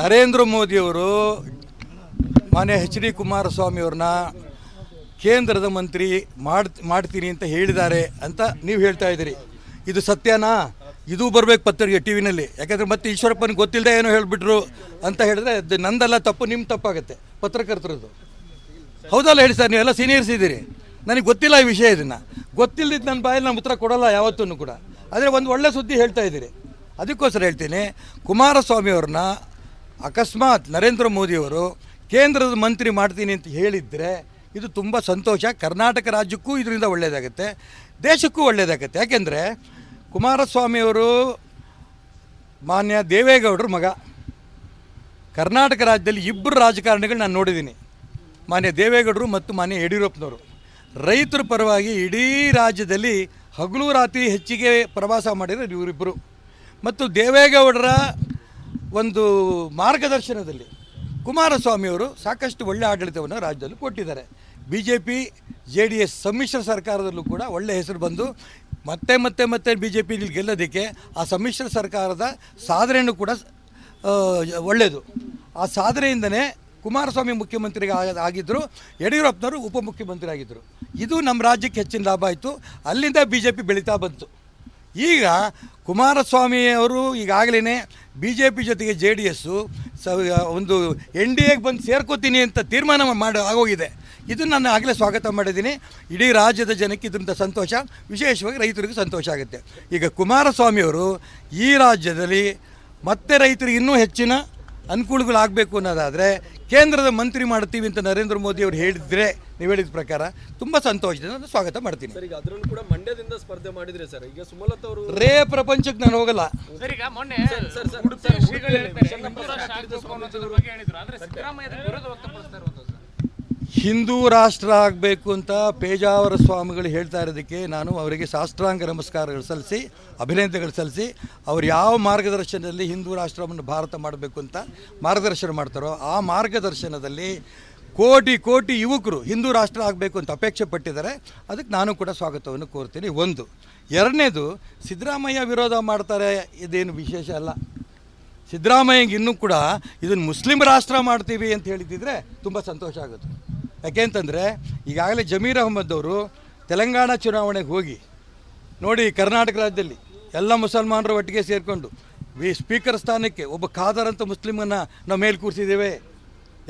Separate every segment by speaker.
Speaker 1: ನರೇಂದ್ರ ಮೋದಿಯವರು ಮಾನ್ಯ H D ಕುಮಾರಸ್ವಾಮಿಯವ್ರನ್ನ ಕೇಂದ್ರದ ಮಂತ್ರಿ ಮಾಡ್ತೀನಿ ಅಂತ ಹೇಳಿದ್ದಾರೆ ಅಂತ ನೀವು ಹೇಳ್ತಾ ಇದ್ದೀರಿ. ಇದು ಸತ್ಯನಾ? ಇದು ಬರಬೇಕು ಪತ್ರಿಕೆ ಟಿ ವಿನಲ್ಲಿ. ಯಾಕಂದರೆ ಮತ್ತೆ ಈಶ್ವರಪ್ಪನಿಗೆ ಗೊತ್ತಿಲ್ಲದೆ ಏನೋ ಹೇಳಿಬಿಟ್ರು ಅಂತ ಹೇಳಿದ್ರೆ ಅದು ನಂದಲ್ಲ ತಪ್ಪು, ನಿಮ್ಮ ತಪ್ಪಾಗುತ್ತೆ ಪತ್ರಕರ್ತರದ್ದು. ಹೌದಲ್ಲ ಹೇಳಿ ಸರ್, ನೀವೆಲ್ಲ ಸೀನಿಯರ್ಸ್ ಇದ್ದೀರಿ. ನನಗೆ ಗೊತ್ತಿಲ್ಲ ಈ ವಿಷಯ, ಇದನ್ನು ಗೊತ್ತಿಲ್ಲದಿದ್ದು ನನ್ನ ಬಾಯಲ್ಲಿ ನಾನು ಉತ್ತರ ಕೊಡೋಲ್ಲ ಯಾವತ್ತೂ ಕೂಡ. ಆದರೆ ಒಂದು ಒಳ್ಳೆ ಸುದ್ದಿ ಹೇಳ್ತಾ ಇದ್ದೀರಿ, ಅದಕ್ಕೋಸ್ಕರ ಹೇಳ್ತೀನಿ. ಕುಮಾರಸ್ವಾಮಿಯವ್ರನ್ನ ಅಕಸ್ಮಾತ್ ನರೇಂದ್ರ ಮೋದಿಯವರು ಕೇಂದ್ರದ ಮಂತ್ರಿ ಮಾಡ್ತೀನಿ ಅಂತ ಹೇಳಿದರೆ ಇದು ತುಂಬ ಸಂತೋಷ. ಕರ್ನಾಟಕ ರಾಜ್ಯಕ್ಕೂ ಇದರಿಂದ ಒಳ್ಳೆಯದಾಗುತ್ತೆ, ದೇಶಕ್ಕೂ ಒಳ್ಳೆಯದಾಗುತ್ತೆ. ಯಾಕೆಂದರೆ ಕುಮಾರಸ್ವಾಮಿಯವರು ಮಾನ್ಯ ದೇವೇಗೌಡರ ಮಗ. ಕರ್ನಾಟಕ ರಾಜ್ಯದಲ್ಲಿ ಇಬ್ಬರು ರಾಜಕಾರಣಿಗಳು ನಾನು ನೋಡಿದ್ದೀನಿ, ಮಾನ್ಯ ದೇವೇಗೌಡರು ಮತ್ತು ಮಾನ್ಯ ಯಡಿಯೂರಪ್ಪನವರು. ರೈತರ ಪರವಾಗಿ ಇಡೀ ರಾಜ್ಯದಲ್ಲಿ ಹಗಲು ರಾತ್ರಿ ಹೆಚ್ಚಿಗೆ ಪ್ರವಾಸ ಮಾಡಿರೋ ಇವರಿಬ್ಬರು. ಮತ್ತು ದೇವೇಗೌಡರ ಒಂದು ಮಾರ್ಗದರ್ಶನದಲ್ಲಿ ಕುಮಾರಸ್ವಾಮಿಯವರು ಸಾಕಷ್ಟು ಒಳ್ಳೆಯ ಆಡಳಿತವನ್ನು ರಾಜ್ಯದಲ್ಲಿ ಕೊಟ್ಟಿದ್ದಾರೆ. BJP JDS ಸಮ್ಮಿಶ್ರ ಸರ್ಕಾರದಲ್ಲೂ ಕೂಡ ಒಳ್ಳೆಯ ಹೆಸರು ಬಂದು ಮತ್ತೆ ಮತ್ತೆ ಮತ್ತೆ BJP ಗೆಲ್ಲೋದಕ್ಕೆ ಆ ಸಮ್ಮಿಶ್ರ ಸರ್ಕಾರದ ಸಾಧನೆಯೂ ಕೂಡ ಒಳ್ಳೆಯದು. ಆ ಸಾಧನೆಯಿಂದನೇ ಕುಮಾರಸ್ವಾಮಿ ಮುಖ್ಯಮಂತ್ರಿಗೆ ಆಗಿದ್ದರು, ಯಡಿಯೂರಪ್ಪನವರು ಉಪಮುಖ್ಯಮಂತ್ರಿ ಆಗಿದ್ದರು. ಇದು ನಮ್ಮ ರಾಜ್ಯಕ್ಕೆ ಹೆಚ್ಚಿನ ಲಾಭ ಆಯಿತು. ಅಲ್ಲಿಂದ BJP ಬೆಳೀತಾ ಬಂತು. ಈಗ ಕುಮಾರಸ್ವಾಮಿಯವರು ಈಗಾಗಲೇ BJP ಜೊತೆಗೆ JDS ಒಂದು NDAಗೆ ಬಂದು ಸೇರ್ಕೋತೀನಿ ಅಂತ ತೀರ್ಮಾನ ಆಗೋಗಿದೆ. ಇದನ್ನು ನಾನು ಆಗಲೇ ಸ್ವಾಗತ ಮಾಡಿದ್ದೀನಿ. ಇಡೀ ರಾಜ್ಯದ ಜನಕ್ಕೆ ಇದರಿಂದ ಸಂತೋಷ, ವಿಶೇಷವಾಗಿ ರೈತರಿಗೂ ಸಂತೋಷ ಆಗುತ್ತೆ. ಈಗ ಕುಮಾರಸ್ವಾಮಿಯವರು ಈ ರಾಜ್ಯದಲ್ಲಿ ಮತ್ತೆ ರೈತರಿಗೆ ಇನ್ನೂ ಹೆಚ್ಚಿನ ಅನುಕೂಲಗಳಾಗಬೇಕು ಅನ್ನೋದಾದರೆ ಕೇಂದ್ರದ ಮಂತ್ರಿ ಮಾಡ್ತೀವಿ ಅಂತ ನರೇಂದ್ರ ಮೋದಿ ಅವರು ಹೇಳಿದರೆ, ನೀವು ಹೇಳಿದ ಪ್ರಕಾರ ತುಂಬ ಸಂತೋಷದಿಂದ ನಾನು ಸ್ವಾಗತ ಮಾಡ್ತೀನಿ.
Speaker 2: ಸರ್, ಈಗ ಅದರಲ್ಲೂ ಕೂಡ ಮಂಡ್ಯದಿಂದ ಸ್ಪರ್ಧೆ ಮಾಡಿದ್ರೆ ಸರ್, ಈಗ ಸುಮಲತಾ ಅವರು
Speaker 1: ಪ್ರಪಂಚಕ್ಕೆ ನಾನು ಹೋಗಲ್ಲ. ಹಿಂದೂ ರಾಷ್ಟ್ರ ಆಗಬೇಕು ಅಂತ ಪೇಜಾವರ ಸ್ವಾಮಿಗಳು ಹೇಳ್ತಾ ಇರೋದಕ್ಕೆ ನಾನು ಅವರಿಗೆ ಸಾಷ್ಟಾಂಗ ನಮಸ್ಕಾರಗಳು ಸಲ್ಲಿಸಿ ಅಭಿನಂದನೆಗಳು ಸಲ್ಲಿಸಿ, ಅವರು ಯಾವ ಮಾರ್ಗದರ್ಶನದಲ್ಲಿ ಹಿಂದೂ ರಾಷ್ಟ್ರವನ್ನು ಭಾರತ ಮಾಡಬೇಕು ಅಂತ ಮಾರ್ಗದರ್ಶನ ಮಾಡ್ತಾರೋ ಆ ಮಾರ್ಗದರ್ಶನದಲ್ಲಿ ಕೋಟಿ ಕೋಟಿ ಯುವಕರು ಹಿಂದೂ ರಾಷ್ಟ್ರ ಆಗಬೇಕು ಅಂತ ಅಪೇಕ್ಷೆ ಪಟ್ಟಿದ್ದಾರೆ. ಅದಕ್ಕೆ ನಾನು ಕೂಡ ಸ್ವಾಗತವನ್ನು ಕೋರ್ತೀನಿ. ಒಂದು. ಎರಡನೇದು, ಸಿದ್ದರಾಮಯ್ಯ ವಿರೋಧ ಮಾಡ್ತಾರೆ, ಇದೇನು ವಿಶೇಷ ಅಲ್ಲ. ಸಿದ್ದರಾಮಯ್ಯಗೆ ಇನ್ನೂ ಕೂಡ ಇದನ್ನು ಮುಸ್ಲಿಂ ರಾಷ್ಟ್ರ ಮಾಡ್ತೀವಿ ಅಂತ ಹೇಳಿದ್ದಿದ್ರೆ ತುಂಬ ಸಂತೋಷ ಆಗುತ್ತೆ. ಯಾಕೆಂತಂದರೆ ಈಗಾಗಲೇ ಜಮೀರ್ ಅಹ್ಮದ್ ಅವರು ತೆಲಂಗಾಣ ಚುನಾವಣೆಗೆ ಹೋಗಿ ನೋಡಿ, ಕರ್ನಾಟಕ ರಾಜ್ಯದಲ್ಲಿ ಎಲ್ಲ ಮುಸಲ್ಮಾನರು ಒಟ್ಟಿಗೆ ಸೇರಿಕೊಂಡು ಸ್ಪೀಕರ್ ಸ್ಥಾನಕ್ಕೆ ಒಬ್ಬ ಖಾದರ್ ಅಂತ ಮುಸ್ಲಿಮನ್ನು ನಾವು ಮೇಲೆ ಕೂರಿಸಿದ್ದೇವೆ.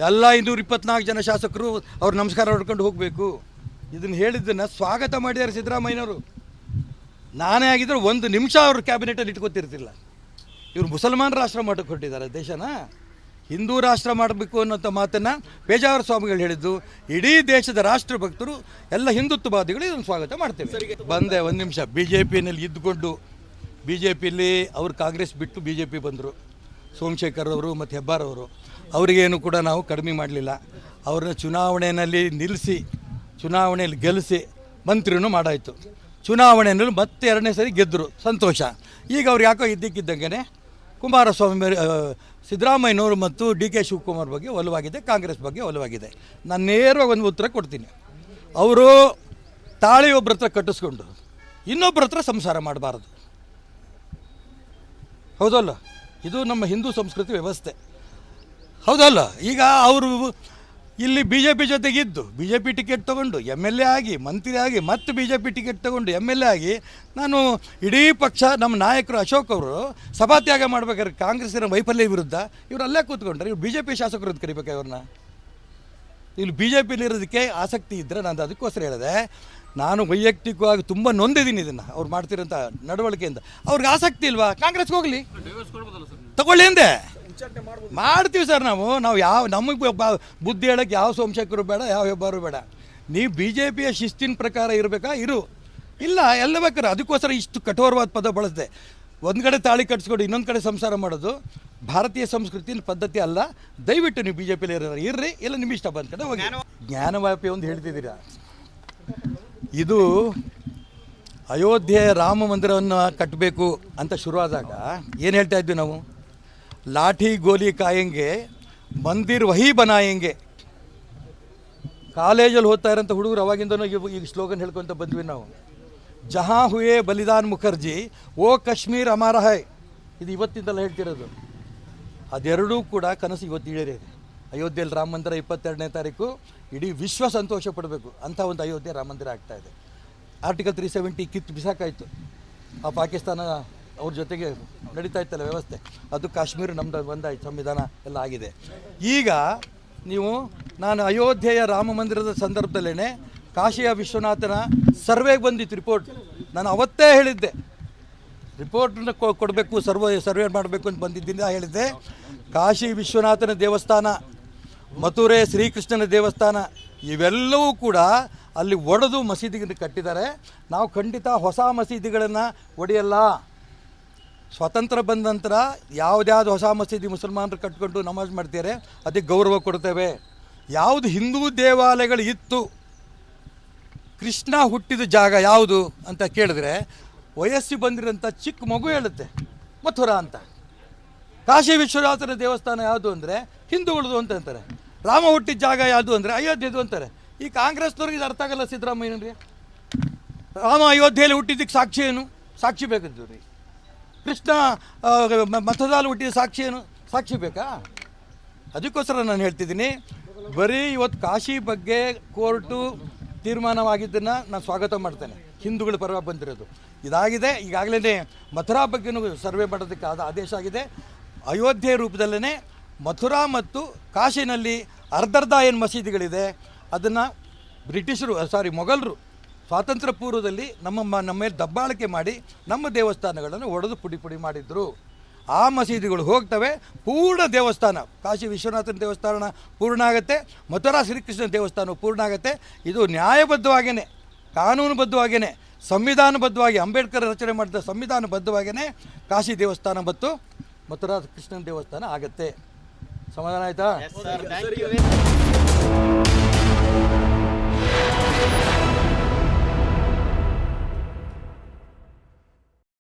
Speaker 1: ಎಲ್ಲ 224 ಜನ ಶಾಸಕರು ಅವ್ರು ನಮಸ್ಕಾರ ಹೊಡ್ಕೊಂಡು ಹೋಗಬೇಕು. ಇದನ್ನು ಹೇಳಿದ್ದನ್ನು ಸ್ವಾಗತ ಮಾಡಿದ್ದಾರೆ ಸಿದ್ದರಾಮಯ್ಯನವರು. ನಾನೇ ಆಗಿದ್ದರೆ ಒಂದು ನಿಮಿಷ ಅವರು ಕ್ಯಾಬಿನೆಟಲ್ಲಿ ಇಟ್ಕೊತಿರ್ತಿಲ್ಲ. ಇವರು ಮುಸಲ್ಮಾನ ರಾಷ್ಟ್ರ ಮಾಡಕ್ಕೆ ಹೊರಟಿದ್ದಾರೆ ದೇಶನ. ಹಿಂದೂ ರಾಷ್ಟ್ರ ಮಾಡಬೇಕು ಅನ್ನೋಂಥ ಮಾತನ್ನು ಪೇಜಾವರ ಸ್ವಾಮಿಗಳು ಹೇಳಿದ್ದು. ಇಡೀ ದೇಶದ ರಾಷ್ಟ್ರ ಭಕ್ತರು ಎಲ್ಲ ಹಿಂದುತ್ವವಾದಿಗಳು ಇದನ್ನು ಸ್ವಾಗತ ಮಾಡ್ತೇವೆ. ಬಂದೆ ಒಂದು ನಿಮಿಷ. BJPನಲ್ಲಿ ಇದ್ದುಕೊಂಡು BJPಯಲ್ಲಿ ಅವರು ಕಾಂಗ್ರೆಸ್ ಬಿಟ್ಟು BJP ಬಂದರು. ಸೋಮಶೇಖರ್ ಅವರು ಮತ್ತು ಹೆಬ್ಬಾರ್ ಅವರು, ಅವರಿಗೇನು ಕೂಡ ನಾವು ಕಡಿಮೆ ಮಾಡಲಿಲ್ಲ. ಅವ್ರನ್ನ ಚುನಾವಣೆಯಲ್ಲಿ ನಿಲ್ಲಿಸಿ ಚುನಾವಣೆಯಲ್ಲಿ ಗೆಲ್ಲಿಸಿ ಮಂತ್ರಿನೂ ಮಾಡಾಯಿತು. ಚುನಾವಣೆಯಲ್ಲಿ ಮತ್ತೆ 2ನೇ ಸರಿ ಗೆದ್ದರು, ಸಂತೋಷ. ಈಗ ಅವ್ರು ಯಾಕೋ ಇದ್ದಕ್ಕಿದ್ದಂಗೆ ಕುಮಾರಸ್ವಾಮಿ ಸಿದ್ದರಾಮಯ್ಯನವರು ಮತ್ತು DK ಶಿವಕುಮಾರ್ ಬಗ್ಗೆ ಒಲವಾಗಿದೆ, ಕಾಂಗ್ರೆಸ್ ಬಗ್ಗೆ ಒಲವಾಗಿದೆ. ನಾನು ನೇರವಾಗಿ ಒಂದು ಉತ್ತರ ಕೊಡ್ತೀನಿ. ಅವರು ತಾಳಿ ಒಬ್ಬರ ಹತ್ರ ಕಟ್ಟಿಸ್ಕೊಂಡು ಇನ್ನೊಬ್ಬರ ಹತ್ರ ಸಂಸಾರ ಮಾಡಬಾರ್ದು. ಹೌದಲ್ಲ? ಇದು ನಮ್ಮ ಹಿಂದೂ ಸಂಸ್ಕೃತಿ ವ್ಯವಸ್ಥೆ. ಹೌದಲ್ಲ? ಈಗ ಅವರು ಇಲ್ಲಿ BJP ಜೊತೆಗಿದ್ದು BJP ಟಿಕೆಟ್ ತೊಗೊಂಡು MLA ಆಗಿ ಮಂತ್ರಿ ಆಗಿ ಮತ್ತೆ BJP ಟಿಕೆಟ್ ತೊಗೊಂಡು MLA ಆಗಿ ನಾನು ಇಡೀ ಪಕ್ಷ ನಮ್ಮ ನಾಯಕರು ಅಶೋಕ್ ಅವರು ಸಭಾತ್ಯಾಗ ಮಾಡ್ಬೇಕಾದ್ರೆ ಕಾಂಗ್ರೆಸ್ಸಿನ ವೈಫಲ್ಯ ವಿರುದ್ಧ ಇವರು ಅಲ್ಲೇ ಕೂತ್ಕೊಂಡ್ರೆ ಇವ್ರು BJP ಶಾಸಕರು ಅಂತ ಕರಿಬೇಕು. ಇವ್ರನ್ನ ಇಲ್ಲಿ BJPಲಿರೋದಕ್ಕೆ ಆಸಕ್ತಿ ಇದ್ದರೆ ನಾನು ಅದಕ್ಕೋಸ್ಕರ ಹೇಳಿದೆ. ನಾನು ವೈಯಕ್ತಿಕವಾಗಿ ತುಂಬ ನೊಂದಿದ್ದೀನಿ ಇದನ್ನು ಅವ್ರು ಮಾಡ್ತಿರೋಂಥ ನಡವಳಿಕೆಯಿಂದ. ಅವ್ರಿಗೆ ಆಸಕ್ತಿ ಇಲ್ವಾ? ಕಾಂಗ್ರೆಸ್ಗೆ ಹೋಗಲಿ, ತಗೊಳ್ಳಿ ಅಂದೆ. ಮಾಡ್ತೀವಿ ಸರ್. ನಾವು ಯಾವ ನಮಗೆ ಬುದ್ಧಿ ಹೇಳೋಕ್ಕೆ ಯಾವ ಸೋಮಶೇಖರು ಬೇಡ, ಯಾವ ಹೆಬ್ಬಾರು ಬೇಡ. ನೀವು BJPಯ ಶಿಸ್ತಿನ ಪ್ರಕಾರ ಇರಬೇಕಾ? ಇಲ್ಲ ಎಲ್ಲ ಬೇಕಾರೆ. ಅದಕ್ಕೋಸ್ಕರ ಇಷ್ಟು ಕಠೋರವಾದ ಪದ ಬಳಸಿದೆ. ಒಂದು ಕಡೆ ತಾಳಿ ಕಟ್ಸ್ಕೊಂಡು ಇನ್ನೊಂದು ಕಡೆ ಸಂಸಾರ ಮಾಡೋದು ಭಾರತೀಯ ಸಂಸ್ಕೃತಿಯ ಪದ್ಧತಿ ಅಲ್ಲ. ದಯವಿಟ್ಟು ನೀವು BJPಲಿ ಇರ್ರಿ, ಇಲ್ಲ ನಿಮ್ಮ ಇಷ್ಟ ಬಂದ ಕಡೆ ಹೋಗಿ. ಜ್ಞಾನವಾಪಿ ಒಂದು ಹೇಳ್ತಿದ್ದೀರಾ. ಇದು ಅಯೋಧ್ಯೆ ರಾಮ ಮಂದಿರವನ್ನು ಕಟ್ಟಬೇಕು ಅಂತ ಶುರುವಾದಾಗ ಏನು ಹೇಳ್ತಾ ಇದ್ವಿ ನಾವು? ಲಾಠಿ ಗೋಲಿ ಕಾಯಂಗೆ ಮಂದಿರ್ ವಹಿ ಬನಾಯಂಗೆ. ಕಾಲೇಜಲ್ಲಿ ಓದ್ತಾ ಇರೋಂಥ ಹುಡುಗರು ಅವಾಗಿಂದನೂ ಈಗ ಸ್ಲೋಗನ್ ಹೇಳ್ಕೊತ ಬಂದ್ವಿ ನಾವು. ಜಹಾ ಹುಯೇ ಬಲಿದಾನ್ ಮುಖರ್ಜಿ ಓ ಕಾಶ್ಮೀರ್ ಅಮಾರ ಹೈ. ಇದು ಇವತ್ತಿಂದಲ್ಲ ಹೇಳ್ತಿರೋದು. ಅದೆರಡೂ ಕೂಡ ಕನಸು ಇವತ್ತು ಈಡೇರಿದೆ. ಅಯೋಧ್ಯೆಯಲ್ಲಿ ರಾಮ ಮಂದಿರ 22ನೇ ತಾರೀಕು ಇಡೀ ವಿಶ್ವ ಸಂತೋಷ ಪಡಬೇಕು ಅಂಥ ಒಂದು ಅಯೋಧ್ಯೆ ರಾಮ ಮಂದಿರ ಆಗ್ತಾಯಿದೆ. ಆರ್ಟಿಕಲ್ 370 ಕಿತ್ತು ಬಿಸಾಕಾಯಿತು. ಆ ಪಾಕಿಸ್ತಾನ ಅವ್ರ ಜೊತೆಗೆ ನಡೀತಾ ಇತ್ತಲ್ಲ ವ್ಯವಸ್ಥೆ, ಅದು ಕಾಶ್ಮೀರ ನಮ್ಮದು ಒಂದಾಯ್ತು, ಸಂವಿಧಾನ ಎಲ್ಲ ಆಗಿದೆ. ಈಗ ನಾನು ಅಯೋಧ್ಯೆಯ ರಾಮ ಮಂದಿರದ ಸಂದರ್ಭದಲ್ಲೇ ಕಾಶಿಯ ವಿಶ್ವನಾಥನ ಸರ್ವೆಗೆ ಬಂದಿತ್ತು ರಿಪೋರ್ಟ್. ನಾನು ಅವತ್ತೇ ಹೇಳಿದ್ದೆ ರಿಪೋರ್ಟನ್ನು ಕೊಡಬೇಕು, ಸರ್ವೆ ಮಾಡಬೇಕು ಅಂತ ಬಂದಿದ್ದರಿಂದ ಹೇಳಿದ್ದೆ. ಕಾಶಿ ವಿಶ್ವನಾಥನ ದೇವಸ್ಥಾನ, ಮಥುರೆ ಶ್ರೀಕೃಷ್ಣನ ದೇವಸ್ಥಾನ ಇವೆಲ್ಲವೂ ಕೂಡ ಅಲ್ಲಿ ಒಡೆದು ಮಸೀದಿಗಳನ್ನು ಕಟ್ಟಿದ್ದಾರೆ. ನಾವು ಖಂಡಿತ ಹೊಸ ಮಸೀದಿಗಳನ್ನು ಒಡೆಯಲ್ಲ. ಸ್ವಾತಂತ್ರ್ಯ ಬಂದ ನಂತರ ಯಾವುದ್ಯಾವುದು ಹೊಸ ಮಸೀದಿ ಮುಸಲ್ಮಾನರು ಕಟ್ಕೊಂಡು ನಮಾಜ್ ಮಾಡ್ತಾರೆ ಅದಕ್ಕೆ ಗೌರವ ಕೊಡ್ತೇವೆ. ಯಾವುದು ಹಿಂದೂ ದೇವಾಲಯಗಳು ಇತ್ತು, ಕೃಷ್ಣ ಹುಟ್ಟಿದ ಜಾಗ ಯಾವುದು ಅಂತ ಕೇಳಿದ್ರೆ ವಯಸ್ಸು ಬಂದಿರೋಂಥ ಚಿಕ್ಕ ಮಗು ಹೇಳುತ್ತೆ ಮಥುರಾ ಅಂತ. ಕಾಶಿ ವಿಶ್ವನಾಥನ ದೇವಸ್ಥಾನ ಯಾವುದು ಅಂದರೆ ಹಿಂದೂಗಳದು ಅಂತ ಅಂತಾರೆ. ರಾಮ ಹುಟ್ಟಿದ ಜಾಗ ಯಾವುದು ಅಂದರೆ ಅಯೋಧ್ಯೆದು ಅಂತಾರೆ. ಈ ಕಾಂಗ್ರೆಸ್ನವ್ರಿಗೆ ಇದು ಅರ್ಥ ಆಗಲ್ಲ. ಸಿದ್ದರಾಮಯ್ಯನವ್ರಿಗೆ ರಾಮ ಅಯೋಧ್ಯೆಯಲ್ಲಿ ಹುಟ್ಟಿದ್ದಕ್ಕೆ ಸಾಕ್ಷಿ ಏನು? ಸಾಕ್ಷಿ ಬೇಕಂತೀವಿ ರೀ. ಕೃಷ್ಣ ಮಥುರಾದಲ್ಲಿ ಹುಟ್ಟಿದ ಸಾಕ್ಷಿ ಏನು? ಸಾಕ್ಷಿ ಬೇಕಾ? ಅದಕ್ಕೋಸ್ಕರ ನಾನು ಹೇಳ್ತಿದ್ದೀನಿ, ಬರೀ ಇವತ್ತು ಕಾಶಿ ಬಗ್ಗೆ ಕೋರ್ಟು ತೀರ್ಮಾನವಾಗಿದ್ದನ್ನು ನಾನು ಸ್ವಾಗತ ಮಾಡ್ತೇನೆ. ಹಿಂದೂಗಳ ಪರವಾಗಿ ಬಂದಿರೋದು ಇದಾಗಿದೆ. ಈಗಾಗಲೇ ಮಥುರಾ ಬಗ್ಗೆನೂ ಸರ್ವೆ ಮಾಡೋದಕ್ಕೆ ಆದೇಶ ಆಗಿದೆ. ಅಯೋಧ್ಯೆ ರೂಪದಲ್ಲೇ ಮಥುರಾ ಮತ್ತು ಕಾಶಿನಲ್ಲಿ ಅರ್ಧರ್ಧ ಏನು ಮಸೀದಿಗಳಿದೆ ಅದನ್ನು ಮೊಘಲರು ಸ್ವಾತಂತ್ರ್ಯ ಪೂರ್ವದಲ್ಲಿ ನಮ್ಮ ಮೇಲೆ ದಬ್ಬಾಳಿಕೆ ಮಾಡಿ ನಮ್ಮ ದೇವಸ್ಥಾನಗಳನ್ನು ಒಡೆದು ಪುಡಿ ಮಾಡಿದ್ರು. ಆ ಮಸೀದಿಗಳು ಹೋಗ್ತವೆ. ಪೂರ್ಣ ದೇವಸ್ಥಾನ ಕಾಶಿ ವಿಶ್ವನಾಥನ ದೇವಸ್ಥಾನ ಪೂರ್ಣ ಆಗುತ್ತೆ, ಮಥುರಾ ಶ್ರೀಕೃಷ್ಣ ದೇವಸ್ಥಾನ ಪೂರ್ಣ ಆಗುತ್ತೆ. ಇದು ನ್ಯಾಯಬದ್ಧವಾಗಿಯೇ, ಕಾನೂನುಬದ್ಧವಾಗಿಯೇ, ಸಂವಿಧಾನಬದ್ಧವಾಗಿ ಅಂಬೇಡ್ಕರ್ ರಚನೆ ಮಾಡಿದ ಸಂವಿಧಾನಬದ್ಧವಾಗಿಯೇ ಕಾಶಿ ದೇವಸ್ಥಾನ ಮತ್ತು ಮಥುರಾ ಕೃಷ್ಣನ ದೇವಸ್ಥಾನ ಆಗುತ್ತೆ. ಸಮಾಧಾನ ಆಯಿತಾ?